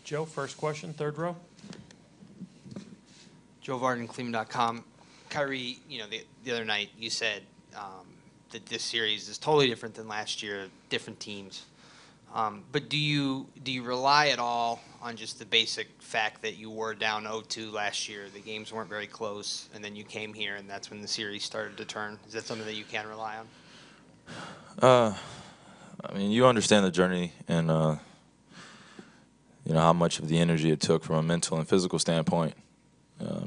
Joe, first question, third row. Joe Varden, Cleveland.com. Kyrie, the other night you said that this series is totally different than last year, different teams. But do you rely at all on just the basic fact that you were down 0-2 last year, the games weren't very close, and then you came here and that's when the series started to turn? Is that something that you can rely on? I mean, you understand the journey and how much of the energy it took from a mental and physical standpoint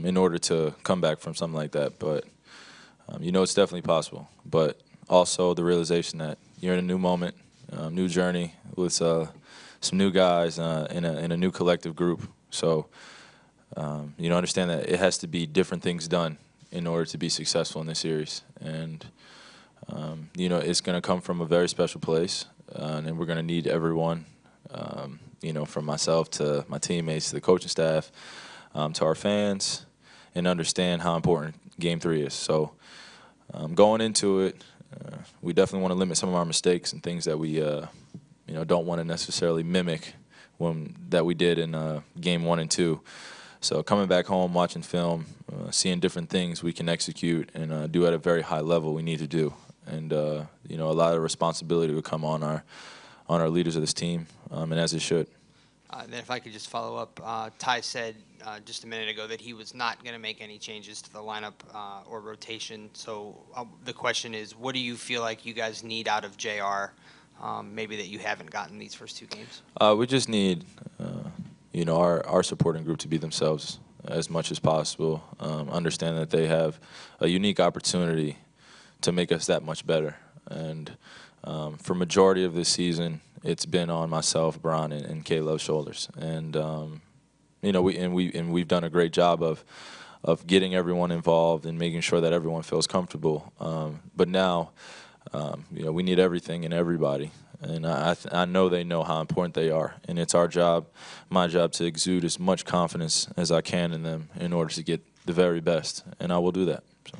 in order to come back from something like that. But it's definitely possible. But also the realization that you're in a new moment, new journey with some new guys in a new collective group. So understand that it has to be different things done in order to be successful in this series. And it's going to come from a very special place, and we're going to need everyone, from myself to my teammates to the coaching staff, to our fans, and understand how important Game 3 is. So going into it, we definitely want to limit some of our mistakes and things that we don't want to necessarily mimic that we did in Game 1 and 2. So coming back home, watching film, seeing different things we can execute and do at a very high level we need to do. And a lot of responsibility will come on our leaders of this team, and as it should. And then if I could just follow up, Ty said just a minute ago that he was not going to make any changes to the lineup or rotation. So the question is, what do you feel like you guys need out of JR, maybe that you haven't gotten these first two games? We just need, our supporting group to be themselves as much as possible. Understand that they have a unique opportunity to make us that much better. And for majority of this season, it's been on myself, Bron, and Caleb's shoulders. And we've done a great job of getting everyone involved and making sure that everyone feels comfortable. But now, we need everything and everybody. And I know they know how important they are. And it's our job, my job, to exude as much confidence as I can in them in order to get the very best. And I will do that. So.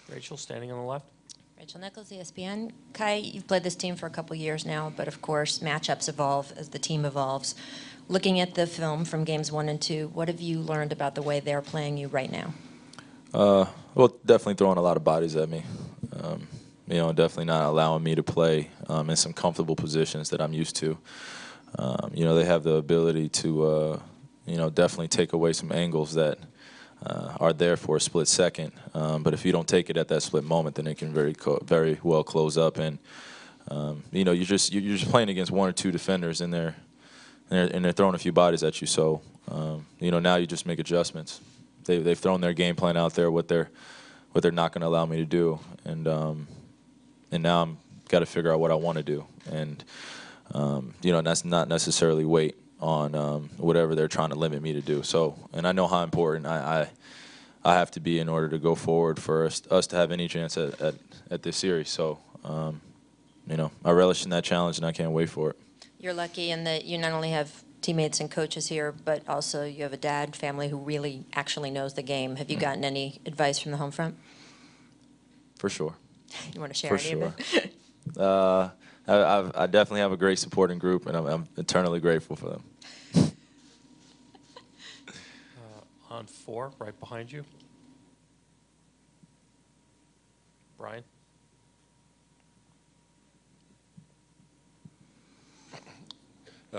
Rachel, standing on the left. Rachel Nichols, ESPN. Kai, you've played this team for a couple years now, but of course matchups evolve as the team evolves. Looking at the film from games 1 and 2, what have you learned about the way they're playing you right now? Well, definitely throwing a lot of bodies at me. Definitely not allowing me to play in some comfortable positions that I'm used to. They have the ability to, definitely take away some angles that are there for a split second. But if you don't take it at that split moment, then it can very well close up. And you're just playing against one or two defenders, and they're throwing a few bodies at you. So now you just make adjustments. They've thrown their game plan out there, what they're not going to allow me to do, and now I'm got to figure out what I want to do. And that's not necessarily wait on whatever they're trying to limit me to do. So, and I know how important I have to be in order to go forward for us to have any chance at this series. So, I relish in that challenge, and I can't wait for it. You're lucky in that you not only have teammates and coaches here, but also you have a dad, family who really actually knows the game. Have you gotten any advice from the home front? For sure. You want to share any of it? I definitely have a great supporting group, and I'm eternally grateful for them. On 4, right behind you. Brian.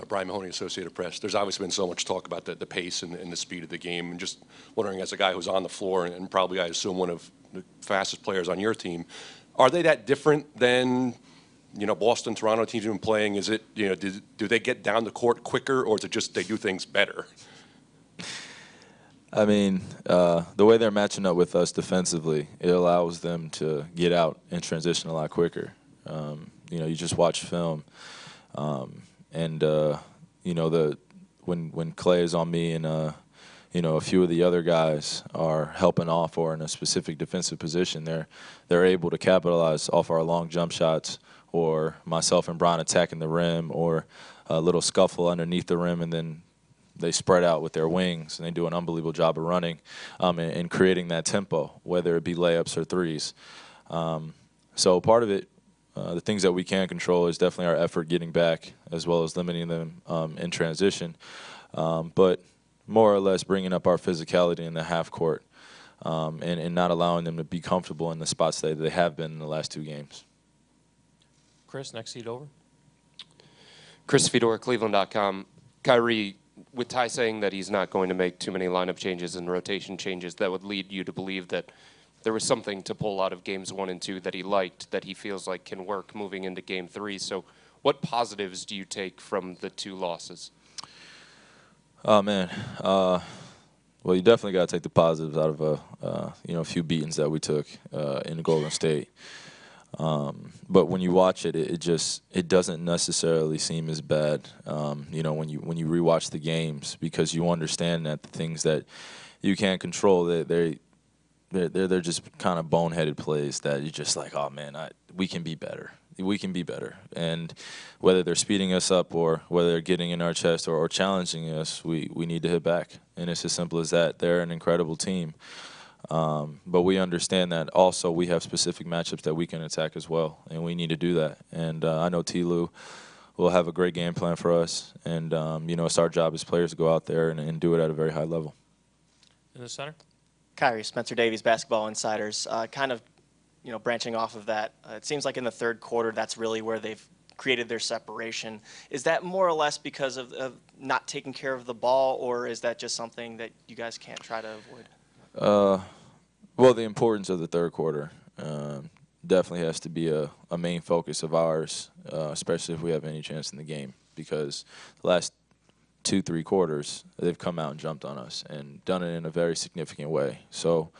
Brian Mahoney, Associated Press. There's obviously been so much talk about the pace and the speed of the game, and just wondering, as a guy who's on the floor and probably, I assume, one of the fastest players on your team, are they that different than Boston, Toronto teams you've been playing? Is it do they get down the court quicker, or is it just they do things better? I mean, the way they're matching up with us defensively, it allows them to get out and transition a lot quicker. You just watch film. And when Clay is on me and a few of the other guys are helping off or in a specific defensive position, they're able to capitalize off our long jump shots, or myself and Bron attacking the rim, or a little scuffle underneath the rim, and then they spread out with their wings, and they do an unbelievable job of running and creating that tempo, whether it be layups or threes. So part of it, the things that we can control, is definitely our effort getting back, as well as limiting them in transition. But more or less bringing up our physicality in the half court and not allowing them to be comfortable in the spots that they have been in the last 2 games. Chris, next seat over. Chris Fedor, Cleveland.com. Kyrie, with Ty saying that he's not going to make too many lineup changes and rotation changes, that would lead you to believe that there was something to pull out of games 1 and 2 that he liked, that he feels like can work moving into game 3. So what positives do you take from the 2 losses? Oh, man. Well, you definitely got to take the positives out of a few beatings that we took in Golden State. But when you watch it, it doesn't necessarily seem as bad. When you rewatch the games, because you understand that the things that you can't control, they're just kind of boneheaded plays that you're just like, oh man, we can be better. We can be better. And whether they're speeding us up or whether they're getting in our chest or challenging us, we need to hit back. And it's as simple as that. They're an incredible team. But we understand that also we have specific matchups that we can attack as well, and we need to do that. And I know T-Lou will have a great game plan for us. And, it's our job as players to go out there and do it at a very high level. In the center. Kyrie, Spencer Davies, Basketball Insiders. Kind of, branching off of that, it seems like in the third quarter, that's really where they've created their separation. Is that more or less because of not taking care of the ball, or is that just something that you guys can't try to avoid? Well, the importance of the third quarter definitely has to be a main focus of ours, especially if we have any chance in the game, because the last 2-3 quarters, they've come out and jumped on us and done it in a very significant way. So,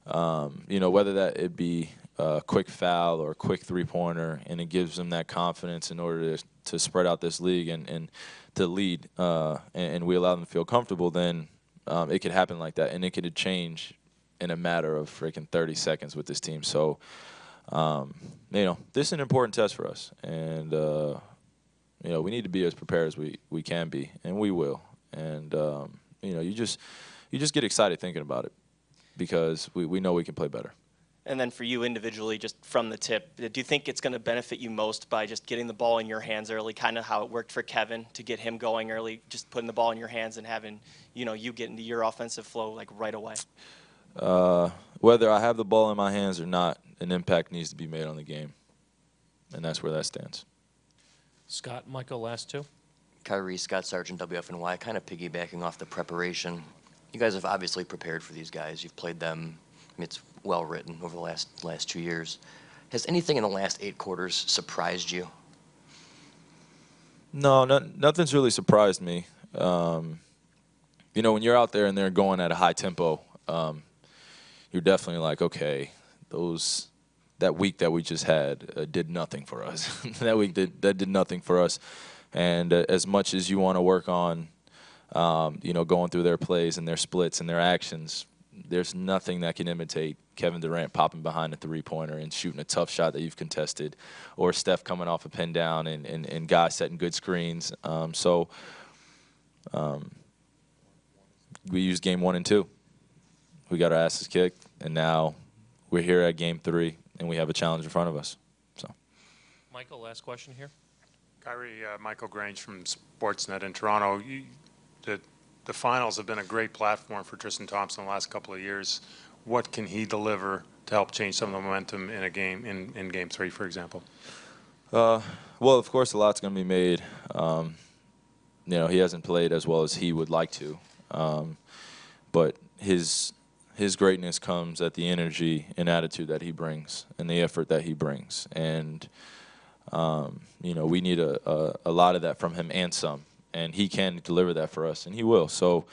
whether that it be a quick foul or a quick three-pointer, and it gives them that confidence in order to spread out this league and to lead, and we allow them to feel comfortable, then it could happen like that, and it could change in a matter of freaking 30 seconds with this team. So, this is an important test for us, and we need to be as prepared as we can be, and we will. And you just get excited thinking about it, because we know we can play better. And then for you individually, just from the tip, do you think it's going to benefit you most by just getting the ball in your hands early, kind of how it worked for Kevin to get him going early, just putting the ball in your hands and having, you get into your offensive flow like right away? Whether I have the ball in my hands or not, an impact needs to be made on the game, and that's where that stands. Scott, Michael, last 2. Kyrie, Scott Sargent, WFNY, kind of piggybacking off the preparation. You guys have obviously prepared for these guys. You've played them. I mean, it's well written over the last 2 years. Has anything in the last 8 quarters surprised you? No, nothing's really surprised me. When you're out there and they're going at a high tempo, you're definitely like, okay, that week that we just had did nothing for us. That week that did nothing for us. And as much as you want to work on, going through their plays and their splits and their actions, there's nothing that can imitate Kevin Durant popping behind a three-pointer and shooting a tough shot that you've contested, or Steph coming off a pin down and guys setting good screens. We used game 1 and 2. We got our asses kicked, and now we're here at game 3, and we have a challenge in front of us. So, Michael, last question here. Kyrie, Michael Grange from Sportsnet in Toronto. The finals have been a great platform for Tristan Thompson the last couple of years. What can he deliver to help change some of the momentum in a game, in game 3, for example? Well, of course, a lot's going to be made. He hasn't played as well as he would like to, but his greatness comes at the energy and attitude that he brings and the effort that he brings. And, we need a lot of that from him and some. And he can deliver that for us, and he will. So,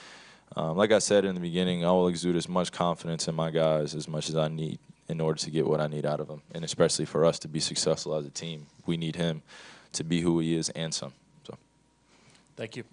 like I said in the beginning, I will exude as much confidence in my guys as much as I need in order to get what I need out of them. And especially for us to be successful as a team, we need him to be who he is and some. So, Thank you.